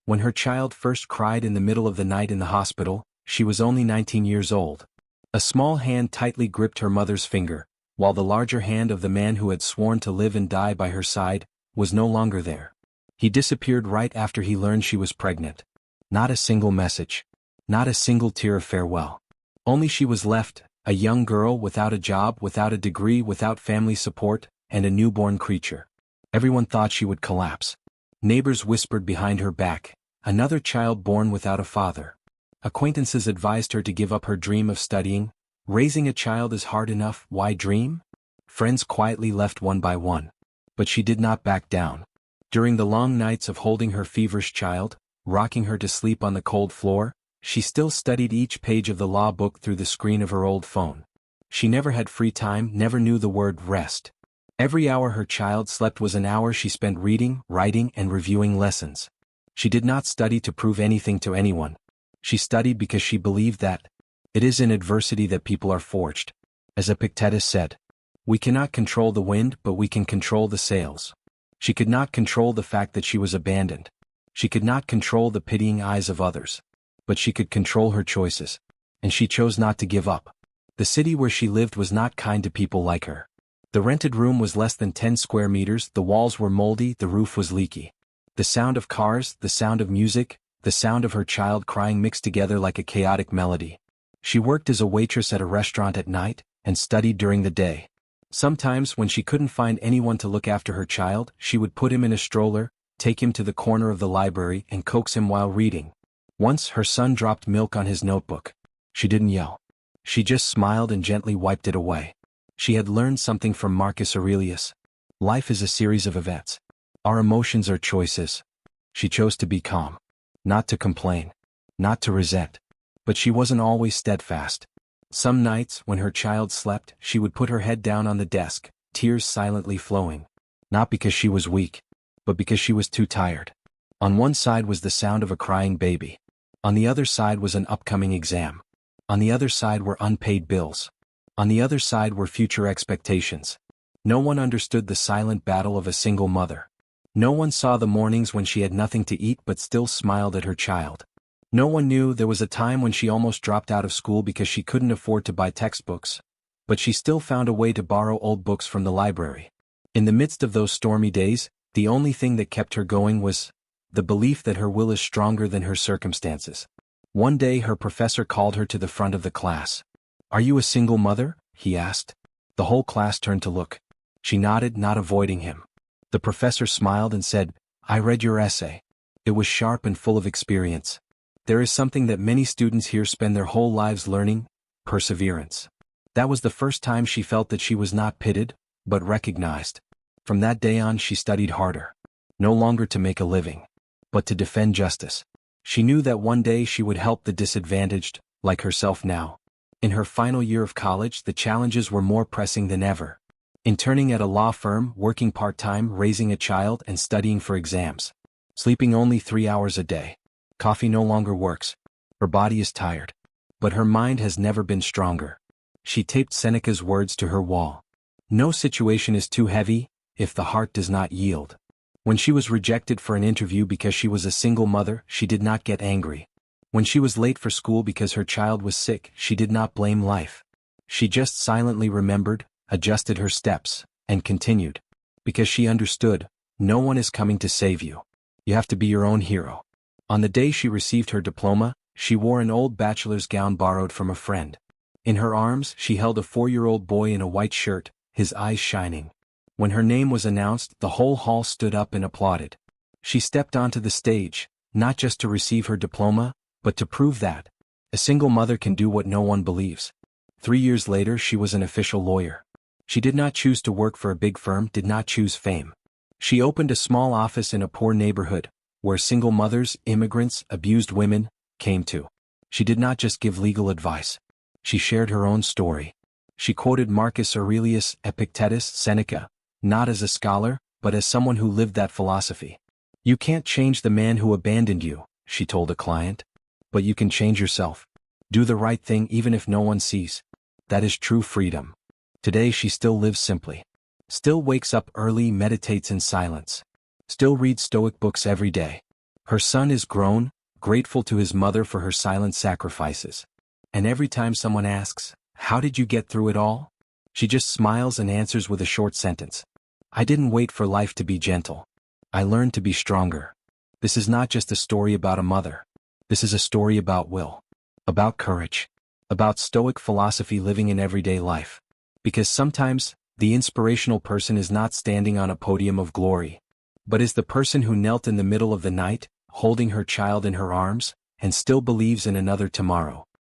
When her child first cried in the middle of the night in the hospital, she was only 19 years old. A small hand tightly gripped her mother's finger, while the larger hand of the man who had sworn to live and die by her side was no longer there. He disappeared right after he learned she was pregnant. Not a single message. Not a single tear of farewell. Only she was left, a young girl without a job, without a degree, without family support, and a newborn creature. Everyone thought she would collapse. Neighbors whispered behind her back, another child born without a father. Acquaintances advised her to give up her dream of studying. Raising a child is hard enough, why dream? Friends quietly left one by one. But she did not back down. During the long nights of holding her feverish child, rocking her to sleep on the cold floor, she still studied each page of the law book through the screen of her old phone. She never had free time, never knew the word rest. Every hour her child slept was an hour she spent reading, writing, and reviewing lessons. She did not study to prove anything to anyone. She studied because she believed that it is in adversity that people are forged. As Epictetus said, we cannot control the wind, but we can control the sails. She could not control the fact that she was abandoned. She could not control the pitying eyes of others. But she could control her choices. And she chose not to give up. The city where she lived was not kind to people like her. The rented room was less than 10 square meters, the walls were moldy, the roof was leaky. The sound of cars, the sound of music, the sound of her child crying mixed together like a chaotic melody. She worked as a waitress at a restaurant at night, and studied during the day. Sometimes when she couldn't find anyone to look after her child, she would put him in a stroller, take him to the corner of the library and coax him while reading. Once her son dropped milk on his notebook. She didn't yell. She just smiled and gently wiped it away. She had learned something from Marcus Aurelius. Life is a series of events. Our emotions are choices. She chose to be calm. Not to complain. Not to resent. But she wasn't always steadfast. Some nights, when her child slept, she would put her head down on the desk, tears silently flowing. Not because she was weak, but because she was too tired. On one side was the sound of a crying baby. On the other side was an upcoming exam. On the other side were unpaid bills. On the other side were future expectations. No one understood the silent battle of a single mother. No one saw the mornings when she had nothing to eat but still smiled at her child. No one knew there was a time when she almost dropped out of school because she couldn't afford to buy textbooks, but she still found a way to borrow old books from the library. In the midst of those stormy days, the only thing that kept her going was the belief that her will is stronger than her circumstances. One day her professor called her to the front of the class. "Are you a single mother?" he asked. The whole class turned to look. She nodded, not avoiding him. The professor smiled and said, "I read your essay. It was sharp and full of experience. There is something that many students here spend their whole lives learning: perseverance." That was the first time she felt that she was not pitied, but recognized. From that day on she studied harder. No longer to make a living, but to defend justice. She knew that one day she would help the disadvantaged, like herself now. In her final year of college, the challenges were more pressing than ever. Interning at a law firm, working part-time, raising a child, and studying for exams. Sleeping only 3 hours a day. Coffee no longer works. Her body is tired. But her mind has never been stronger. She taped Seneca's words to her wall. No situation is too heavy, if the heart does not yield. When she was rejected for an interview because she was a single mother, she did not get angry. When she was late for school because her child was sick, she did not blame life. She just silently remembered, adjusted her steps, and continued. Because she understood, no one is coming to save you. You have to be your own hero. On the day she received her diploma, she wore an old bachelor's gown borrowed from a friend. In her arms, she held a 4-year-old boy in a white shirt, his eyes shining. When her name was announced, the whole hall stood up and applauded. She stepped onto the stage, not just to receive her diploma, but to prove that a single mother can do what no one believes. 3 years later, she was an official lawyer. She did not choose to work for a big firm, did not choose fame. She opened a small office in a poor neighborhood, where single mothers, immigrants, abused women, came to. She did not just give legal advice. She shared her own story. She quoted Marcus Aurelius, Epictetus, Seneca, not as a scholar, but as someone who lived that philosophy. "You can't change the man who abandoned you," she told a client. "But you can change yourself. Do the right thing even if no one sees. That is true freedom." Today she still lives simply. Still wakes up early, meditates in silence. Still reads Stoic books every day. Her son is grown, grateful to his mother for her silent sacrifices. And every time someone asks, "How did you get through it all?" she just smiles and answers with a short sentence. "I didn't wait for life to be gentle. I learned to be stronger." This is not just a story about a mother. This is a story about will, about courage, about stoic philosophy living in everyday life. Because sometimes, the inspirational person is not standing on a podium of glory, but is the person who knelt in the middle of the night, holding her child in her arms, and still believes in another tomorrow.